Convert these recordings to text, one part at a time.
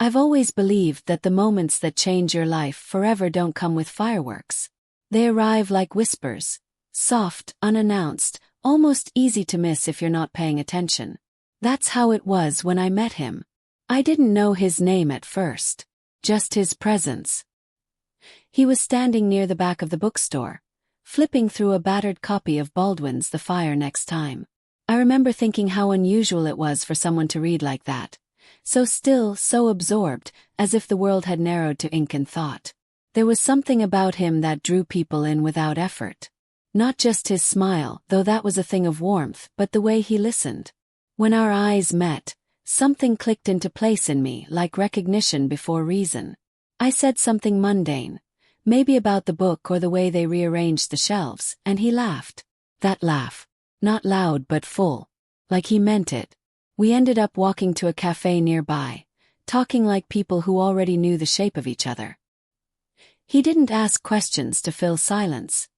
I've always believed that the moments that change your life forever don't come with fireworks. They arrive like whispers, soft, unannounced, almost easy to miss if you're not paying attention. That's how it was when I met him. I didn't know his name at first, just his presence. He was standing near the back of the bookstore, flipping through a battered copy of Baldwin's The Fire Next Time. I remember thinking how unusual it was for someone to read like that. So still, so absorbed, as if the world had narrowed to ink and thought. There was something about him that drew people in without effort. Not just his smile, though that was a thing of warmth, but the way he listened. When our eyes met, something clicked into place in me, like recognition before reason. I said something mundane, maybe about the book or the way they rearranged the shelves, and he laughed. That laugh. Not loud but full. Like he meant it. We ended up walking to a cafe nearby, talking like people who already knew the shape of each other. He didn't ask questions to fill silence.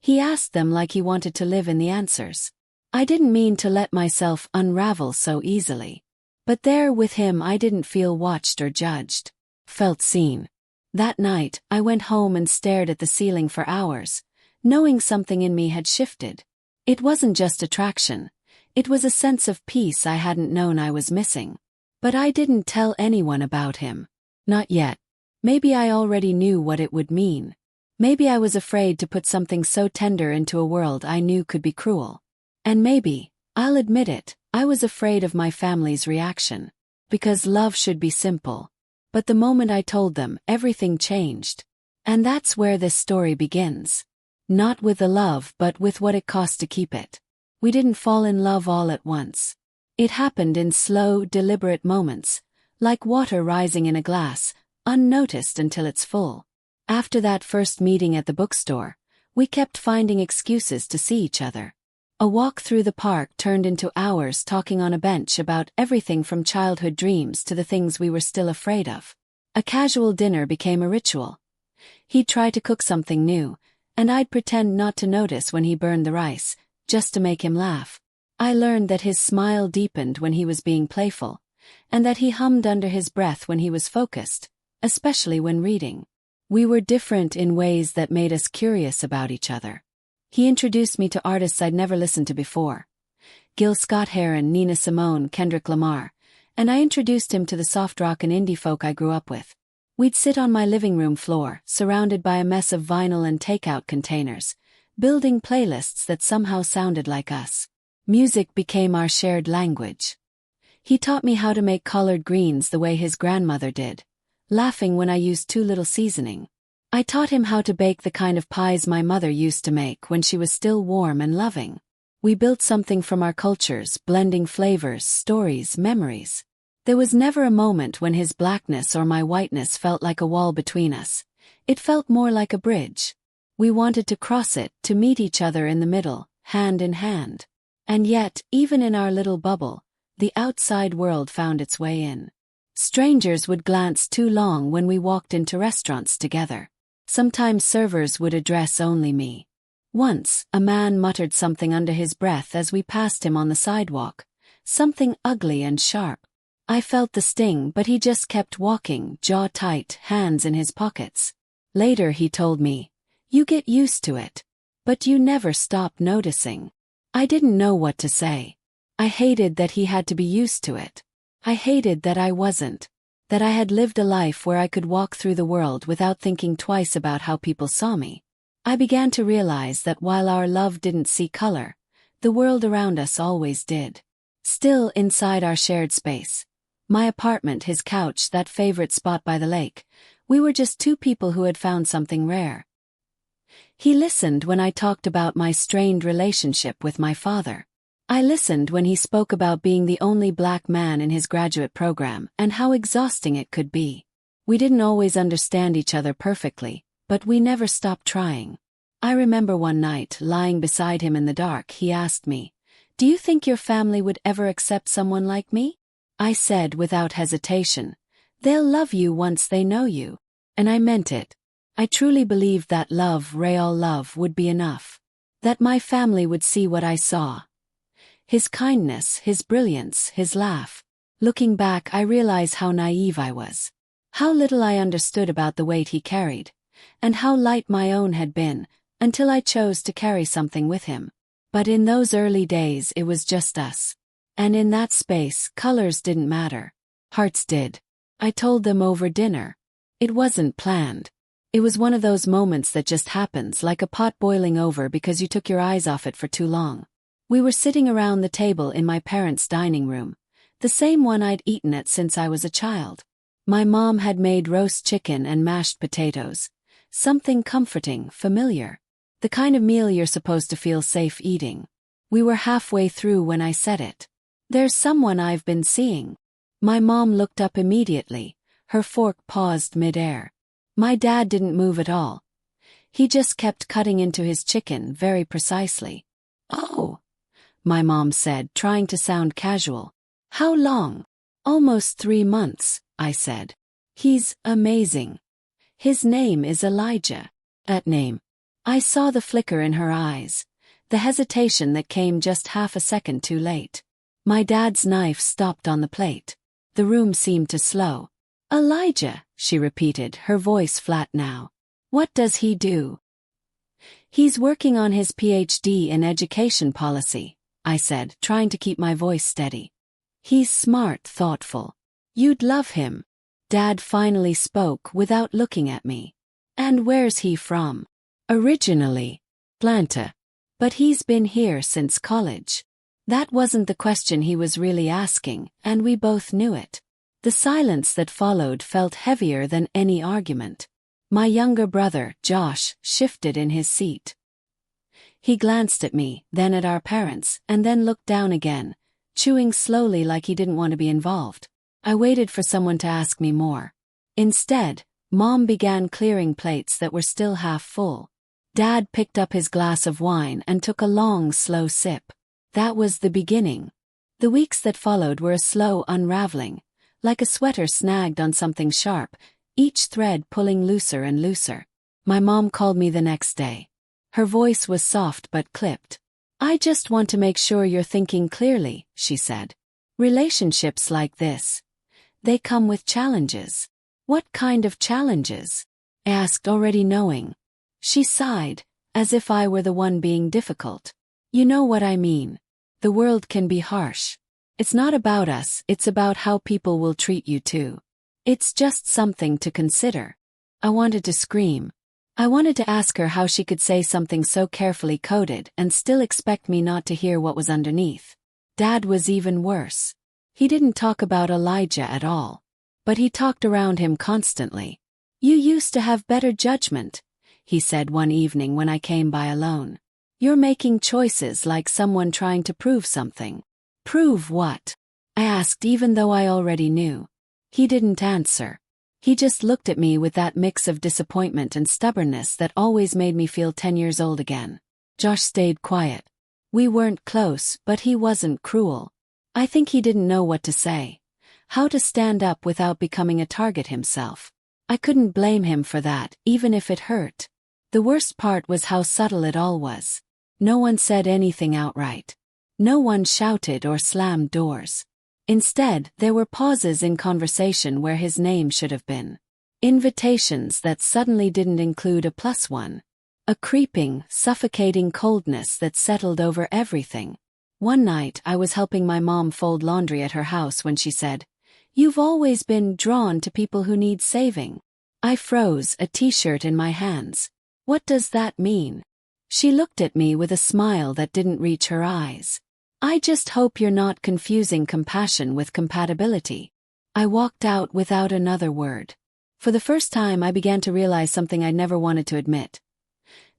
He asked them like he wanted to live in the answers. I didn't mean to let myself unravel so easily. But there with him I didn't feel watched or judged. Felt seen. That night, I went home and stared at the ceiling for hours, knowing something in me had shifted. It wasn't just attraction. It was a sense of peace I hadn't known I was missing. But I didn't tell anyone about him. Not yet. Maybe I already knew what it would mean. Maybe I was afraid to put something so tender into a world I knew could be cruel. And maybe, I'll admit it, I was afraid of my family's reaction. Because love should be simple. But the moment I told them, everything changed. And that's where this story begins. Not with the love but with what it cost to keep it. We didn't fall in love all at once. It happened in slow, deliberate moments, like water rising in a glass, unnoticed until it's full. After that first meeting at the bookstore, we kept finding excuses to see each other. A walk through the park turned into hours talking on a bench about everything from childhood dreams to the things we were still afraid of. A casual dinner became a ritual. He'd try to cook something new, and I'd pretend not to notice when he burned the rice, just to make him laugh. I learned that his smile deepened when he was being playful, and that he hummed under his breath when he was focused, especially when reading. We were different in ways that made us curious about each other. He introduced me to artists I'd never listened to before. Gil Scott-Heron, Nina Simone, Kendrick Lamar, and I introduced him to the soft rock and indie folk I grew up with. We'd sit on my living room floor, surrounded by a mess of vinyl and takeout containers, building playlists that somehow sounded like us. Music became our shared language. He taught me how to make collard greens the way his grandmother did, laughing when I used too little seasoning. I taught him how to bake the kind of pies my mother used to make when she was still warm and loving. We built something from our cultures, blending flavors, stories, memories. There was never a moment when his blackness or my whiteness felt like a wall between us. It felt more like a bridge. We wanted to cross it, to meet each other in the middle, hand in hand. And yet, even in our little bubble, the outside world found its way in. Strangers would glance too long when we walked into restaurants together. Sometimes servers would address only me. Once, a man muttered something under his breath as we passed him on the sidewalk, something ugly and sharp. I felt the sting, but he just kept walking, jaw tight, hands in his pockets. Later he told me, "You get used to it. But you never stop noticing." I didn't know what to say. I hated that he had to be used to it. I hated that I wasn't. That I had lived a life where I could walk through the world without thinking twice about how people saw me. I began to realize that while our love didn't see color, the world around us always did. Still inside our shared space, my apartment, his couch, that favorite spot by the lake, we were just two people who had found something rare. He listened when I talked about my strained relationship with my father. I listened when he spoke about being the only black man in his graduate program and how exhausting it could be. We didn't always understand each other perfectly, but we never stopped trying. I remember one night, lying beside him in the dark, he asked me, "Do you think your family would ever accept someone like me?" I said without hesitation, "They'll love you once they know you." And I meant it. I truly believed that love, real love, would be enough. That my family would see what I saw. His kindness, his brilliance, his laugh. Looking back, I realize how naive I was. How little I understood about the weight he carried, and how light my own had been, until I chose to carry something with him. But in those early days it was just us. And in that space, colors didn't matter. Hearts did. I told them over dinner. It wasn't planned. It was one of those moments that just happens, like a pot boiling over because you took your eyes off it for too long. We were sitting around the table in my parents' dining room, the same one I'd eaten at since I was a child. My mom had made roast chicken and mashed potatoes, something comforting, familiar. The kind of meal you're supposed to feel safe eating. We were halfway through when I said it. "There's someone I've been seeing." My mom looked up immediately, her fork paused mid-air. My dad didn't move at all. He just kept cutting into his chicken very precisely. "Oh," my mom said, trying to sound casual. "How long?" "Almost 3 months," I said. "He's amazing. His name is Elijah." That name. I saw the flicker in her eyes, the hesitation that came just half a second too late. My dad's knife stopped on the plate. The room seemed to slow. "Elijah," she repeated, her voice flat now. "What does he do?" "He's working on his PhD in education policy," I said, trying to keep my voice steady. "He's smart, thoughtful. You'd love him." Dad finally spoke without looking at me. "And where's he from?" "Originally, Atlanta. But he's been here since college." That wasn't the question he was really asking, and we both knew it. The silence that followed felt heavier than any argument. My younger brother, Josh, shifted in his seat. He glanced at me, then at our parents, and then looked down again, chewing slowly like he didn't want to be involved. I waited for someone to ask me more. Instead, Mom began clearing plates that were still half full. Dad picked up his glass of wine and took a long, slow sip. That was the beginning. The weeks that followed were a slow unraveling, like a sweater snagged on something sharp, each thread pulling looser and looser. My mom called me the next day. Her voice was soft but clipped. "I just want to make sure you're thinking clearly," she said. "Relationships like this, they come with challenges." "What kind of challenges?" I asked, already knowing. She sighed, as if I were the one being difficult. "You know what I mean. The world can be harsh. It's not about us, it's about how people will treat you too. It's just something to consider." I wanted to scream. I wanted to ask her how she could say something so carefully coded and still expect me not to hear what was underneath. Dad was even worse. He didn't talk about Elijah at all. But he talked around him constantly. "You used to have better judgment," he said one evening when I came by alone. "You're making choices like someone trying to prove something." "Prove what?" I asked, even though I already knew. He didn't answer. He just looked at me with that mix of disappointment and stubbornness that always made me feel 10 years old again. Josh stayed quiet. We weren't close, but he wasn't cruel. I think he didn't know what to say, how to stand up without becoming a target himself. I couldn't blame him for that, even if it hurt. The worst part was how subtle it all was. No one said anything outright. No one shouted or slammed doors. Instead, there were pauses in conversation where his name should have been. Invitations that suddenly didn't include a +1. A creeping, suffocating coldness that settled over everything. One night I was helping my mom fold laundry at her house when she said, "You've always been drawn to people who need saving." I froze, a t-shirt in my hands. "What does that mean?" She looked at me with a smile that didn't reach her eyes. "I just hope you're not confusing compassion with compatibility." I walked out without another word. For the first time I began to realize something I'd never wanted to admit.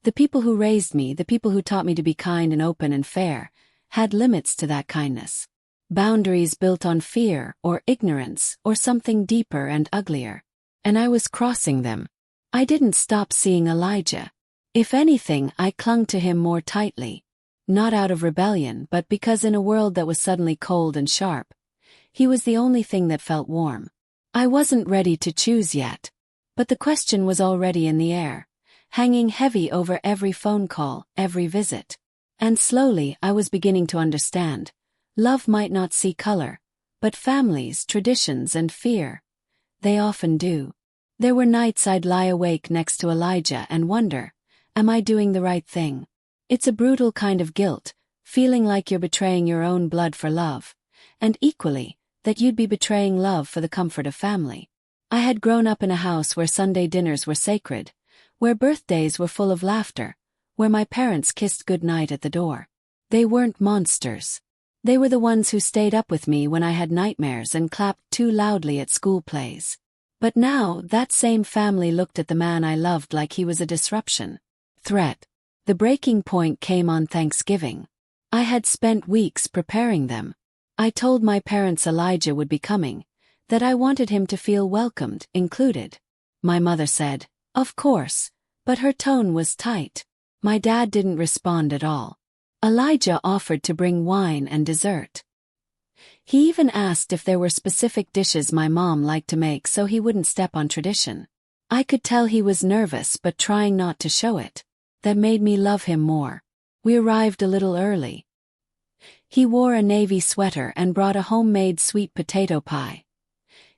The people who raised me, the people who taught me to be kind and open and fair, had limits to that kindness. Boundaries built on fear or ignorance or something deeper and uglier. And I was crossing them. I didn't stop seeing Elijah. If anything, I clung to him more tightly. Not out of rebellion, but because in a world that was suddenly cold and sharp, he was the only thing that felt warm. I wasn't ready to choose yet. But the question was already in the air, hanging heavy over every phone call, every visit. And slowly I was beginning to understand. Love might not see color, But families, traditions, and fear, they often do. There were nights I'd lie awake next to Elijah and wonder, am I doing the right thing? It's a brutal kind of guilt, feeling like you're betraying your own blood for love, and equally, that you'd be betraying love for the comfort of family. I had grown up in a house where Sunday dinners were sacred, where birthdays were full of laughter, where my parents kissed goodnight at the door. They weren't monsters. They were the ones who stayed up with me when I had nightmares and clapped too loudly at school plays. But now, that same family looked at the man I loved like he was a disruption. Threat. The breaking point came on Thanksgiving. I had spent weeks preparing them. I told my parents Elijah would be coming, that I wanted him to feel welcomed, included. My mother said, "Of course," but her tone was tight. My dad didn't respond at all. Elijah offered to bring wine and dessert. He even asked if there were specific dishes my mom liked to make so he wouldn't step on tradition. I could tell he was nervous but trying not to show it. That made me love him more. We arrived a little early. He wore a navy sweater and brought a homemade sweet potato pie.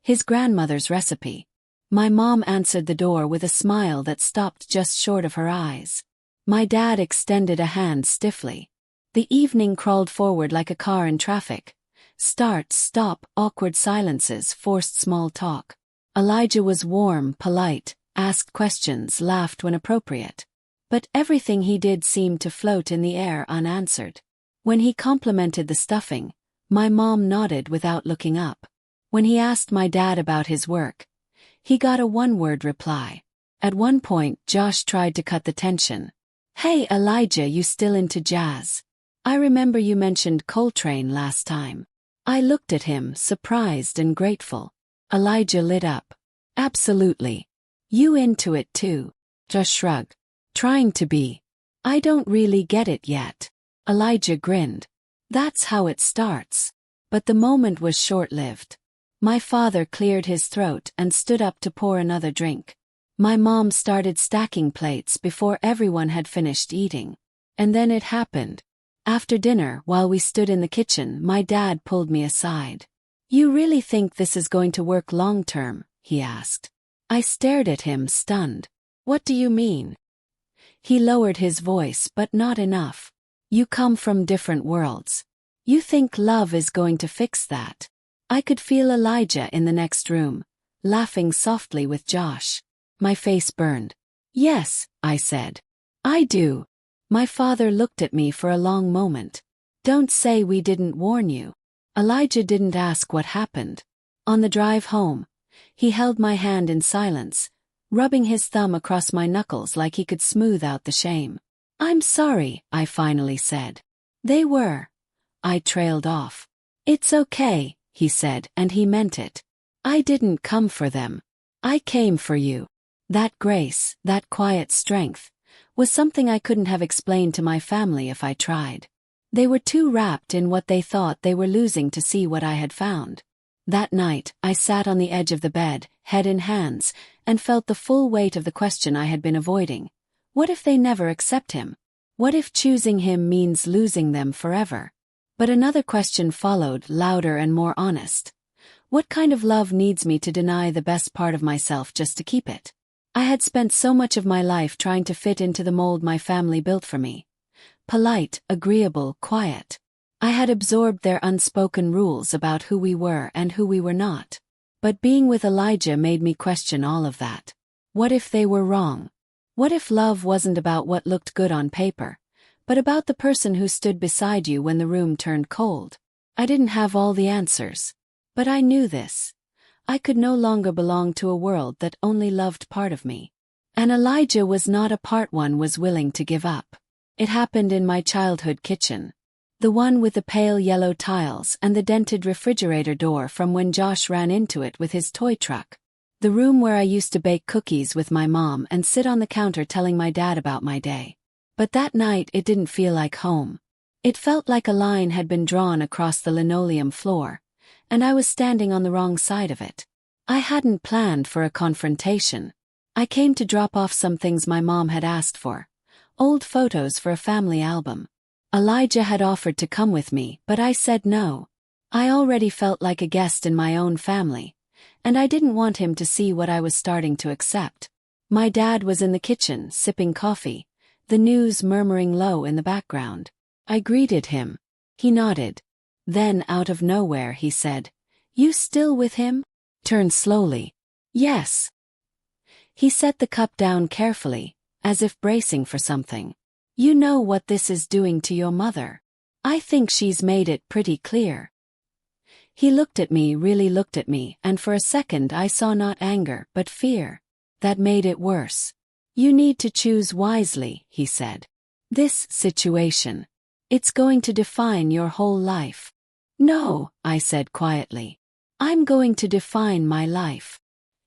His grandmother's recipe. My mom answered the door with a smile that stopped just short of her eyes. My dad extended a hand stiffly. The evening crawled forward like a car in traffic. Start, stop, awkward silences, forced small talk. Elijah was warm, polite, asked questions, laughed when appropriate. But everything he did seemed to float in the air unanswered. When he complimented the stuffing, my mom nodded without looking up. When he asked my dad about his work, he got a one-word reply. At one point, Josh tried to cut the tension. "Hey Elijah, you still into jazz? I remember you mentioned Coltrane last time." I looked at him, surprised and grateful. Elijah lit up. "Absolutely. You into it too?" Josh shrugged. "Trying to be. I don't really get it yet." Elijah grinned. "That's how it starts." But the moment was short-lived. My father cleared his throat and stood up to pour another drink. My mom started stacking plates before everyone had finished eating. And then it happened. After dinner, while we stood in the kitchen, my dad pulled me aside. "You really think this is going to work long-term?" he asked. I stared at him, stunned. "What do you mean?" He lowered his voice, but not enough. "You come from different worlds. You think love is going to fix that?" I could feel Elijah in the next room, laughing softly with Josh. My face burned. "Yes," I said. "I do." My father looked at me for a long moment. "Don't say we didn't warn you." Elijah didn't ask what happened. On the drive home, he held my hand in silence, rubbing his thumb across my knuckles like he could smooth out the shame. "I'm sorry," I finally said. "They were." I trailed off. "It's okay," he said, and he meant it. "I didn't come for them. I came for you." That grace, that quiet strength, was something I couldn't have explained to my family if I tried. They were too wrapped in what they thought they were losing to see what I had found. That night, I sat on the edge of the bed, head in hands, and felt the full weight of the question I had been avoiding. What if they never accept him? What if choosing him means losing them forever? But another question followed, louder and more honest. What kind of love needs me to deny the best part of myself just to keep it? I had spent so much of my life trying to fit into the mold my family built for me. Polite, agreeable, quiet. I had absorbed their unspoken rules about who we were and who we were not. But being with Elijah made me question all of that. What if they were wrong? What if love wasn't about what looked good on paper, but about the person who stood beside you when the room turned cold? I didn't have all the answers. But I knew this. I could no longer belong to a world that only loved part of me. And Elijah was not a part one was willing to give up. It happened in my childhood kitchen. The one with the pale yellow tiles and the dented refrigerator door from when Josh ran into it with his toy truck. The room where I used to bake cookies with my mom and sit on the counter telling my dad about my day. But that night it didn't feel like home. It felt like a line had been drawn across the linoleum floor, and I was standing on the wrong side of it. I hadn't planned for a confrontation. I came to drop off some things my mom had asked for. Old photos for a family album. Elijah had offered to come with me, but I said no. I already felt like a guest in my own family, and I didn't want him to see what I was starting to accept. My dad was in the kitchen, sipping coffee, the news murmuring low in the background. I greeted him. He nodded. Then, out of nowhere, he said, "You still with him?" Turned slowly. "Yes." He set the cup down carefully, as if bracing for something. "You know what this is doing to your mother. I think she's made it pretty clear." He looked at me, really looked at me, and for a second I saw not anger but fear. That made it worse. "You need to choose wisely," he said. "This situation, it's going to define your whole life." "No," I said quietly. "I'm going to define my life."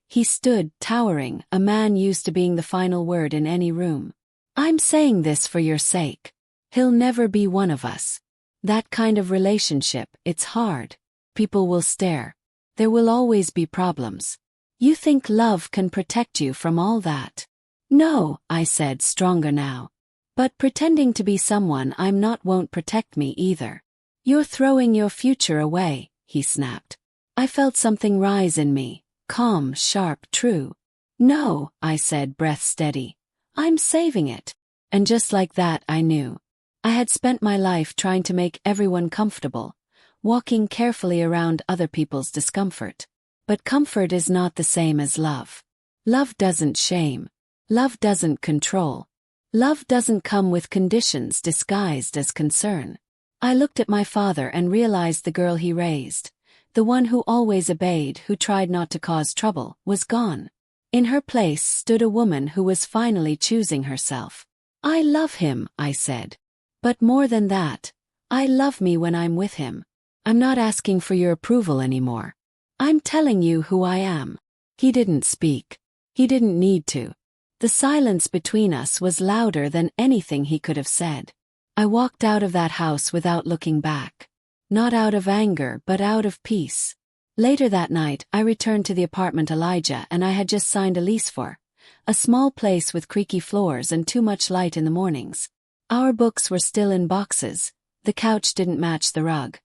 He stood, towering, a man used to being the final word in any room. "I'm saying this for your sake. He'll never be one of us. That kind of relationship, it's hard. People will stare. There will always be problems. You think love can protect you from all that?" "No," I said, stronger now. "But pretending to be someone I'm not won't protect me either." "You're throwing your future away," he snapped. I felt something rise in me, calm, sharp, true. "No," I said, breath steady. "I'm saving it." And just like that I knew. I had spent my life trying to make everyone comfortable, walking carefully around other people's discomfort. But comfort is not the same as love. Love doesn't shame. Love doesn't control. Love doesn't come with conditions disguised as concern. I looked at my father and realized the girl he raised, the one who always obeyed, who tried not to cause trouble, was gone. In her place stood a woman who was finally choosing herself. "I love him," I said. "But more than that, I love me when I'm with him. I'm not asking for your approval anymore. I'm telling you who I am." He didn't speak. He didn't need to. The silence between us was louder than anything he could have said. I walked out of that house without looking back. Not out of anger, but out of peace. Later that night, I returned to the apartment Elijah and I had just signed a lease for. A small place with creaky floors and too much light in the mornings. Our books were still in boxes, the couch didn't match the rug,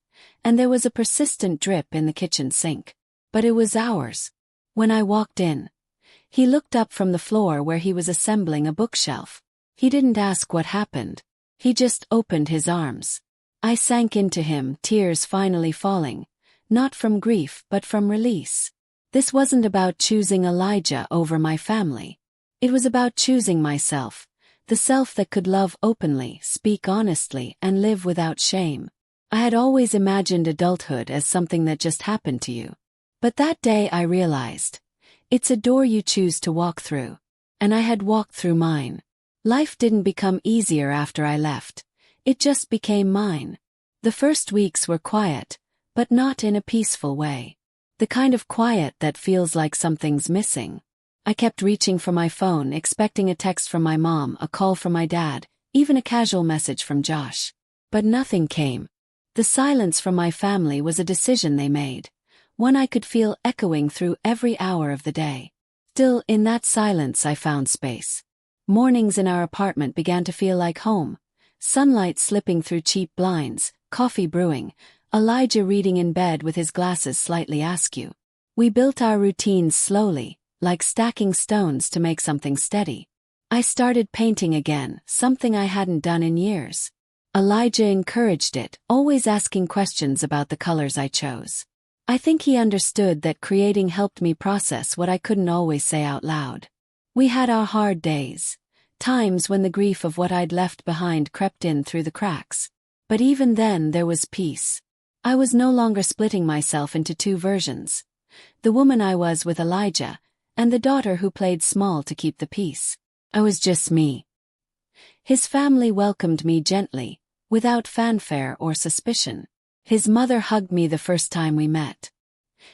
and there was a persistent drip in the kitchen sink. But it was ours. When I walked in, he looked up from the floor where he was assembling a bookshelf. He didn't ask what happened. He just opened his arms. I sank into him, tears finally falling, not from grief but from release. This wasn't about choosing Elijah over my family. It was about choosing myself, the self that could love openly, speak honestly, and live without shame. I had always imagined adulthood as something that just happened to you. But that day I realized, it's a door you choose to walk through. And I had walked through mine. Life didn't become easier after I left. It just became mine. The first weeks were quiet, but not in a peaceful way. The kind of quiet that feels like something's missing. I kept reaching for my phone, expecting a text from my mom, a call from my dad, even a casual message from Josh. But nothing came. The silence from my family was a decision they made. One I could feel echoing through every hour of the day. Still, in that silence I found space. Mornings in our apartment began to feel like home. Sunlight slipping through cheap blinds, coffee brewing, Elijah reading in bed with his glasses slightly askew. We built our routines slowly, like stacking stones to make something steady. I started painting again, something I hadn't done in years. Elijah encouraged it, always asking questions about the colors I chose. I think he understood that creating helped me process what I couldn't always say out loud. We had our hard days, times when the grief of what I'd left behind crept in through the cracks. But even then there was peace. I was no longer splitting myself into two versions. The woman I was with Elijah, and the daughter who played small to keep the peace. I was just me. His family welcomed me gently, without fanfare or suspicion. His mother hugged me the first time we met.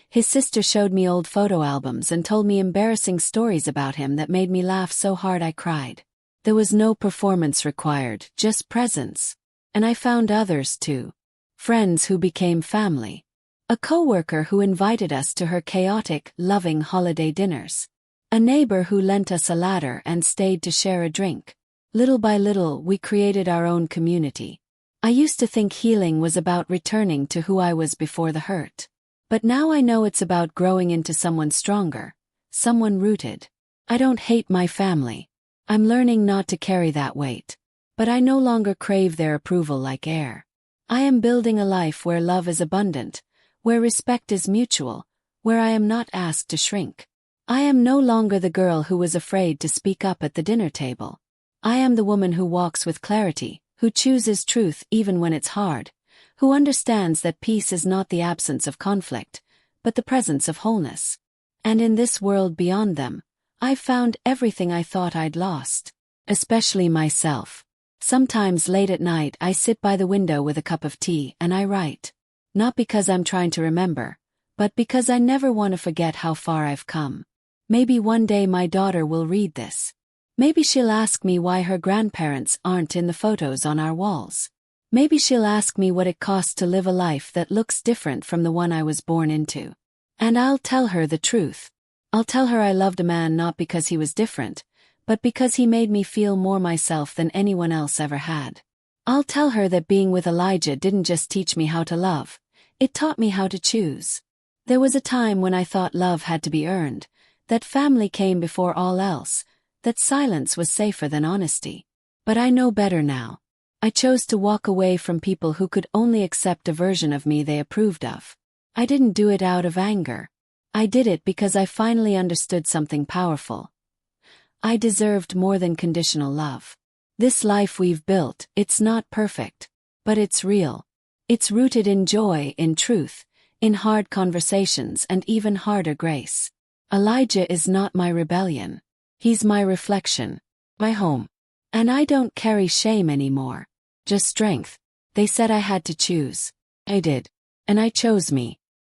His sister showed me old photo albums and told me embarrassing stories about him that made me laugh so hard I cried. There was no performance required, just presence. And I found others too. Friends who became family. A coworker who invited us to her chaotic, loving holiday dinners. A neighbor who lent us a ladder and stayed to share a drink. Little by little we created our own community. I used to think healing was about returning to who I was before the hurt. But now I know it's about growing into someone stronger, someone rooted. I don't hate my family. I'm learning not to carry that weight. But I no longer crave their approval like air. I am building a life where love is abundant, where respect is mutual, where I am not asked to shrink. I am no longer the girl who was afraid to speak up at the dinner table. I am the woman who walks with clarity, who chooses truth even when it's hard, who understands that peace is not the absence of conflict, but the presence of wholeness. And in this world beyond them, I've found everything I thought I'd lost, especially myself. Sometimes late at night I sit by the window with a cup of tea and I write. Not because I'm trying to remember, but because I never want to forget how far I've come. Maybe one day my daughter will read this. Maybe she'll ask me why her grandparents aren't in the photos on our walls. Maybe she'll ask me what it costs to live a life that looks different from the one I was born into. And I'll tell her the truth. I'll tell her I loved a man not because he was different, but because he made me feel more myself than anyone else ever had. I'll tell her that being with Elijah didn't just teach me how to love, it taught me how to choose. There was a time when I thought love had to be earned, that family came before all else, that silence was safer than honesty. But I know better now. I chose to walk away from people who could only accept a version of me they approved of. I didn't do it out of anger. I did it because I finally understood something powerful. I deserved more than conditional love. This life we've built, it's not perfect, but it's real. It's rooted in joy, in truth, in hard conversations and even harder grace. Elijah is not my rebellion. He's my reflection, my home. And I don't carry shame anymore. Just strength. They said I had to choose. I did. And I chose me.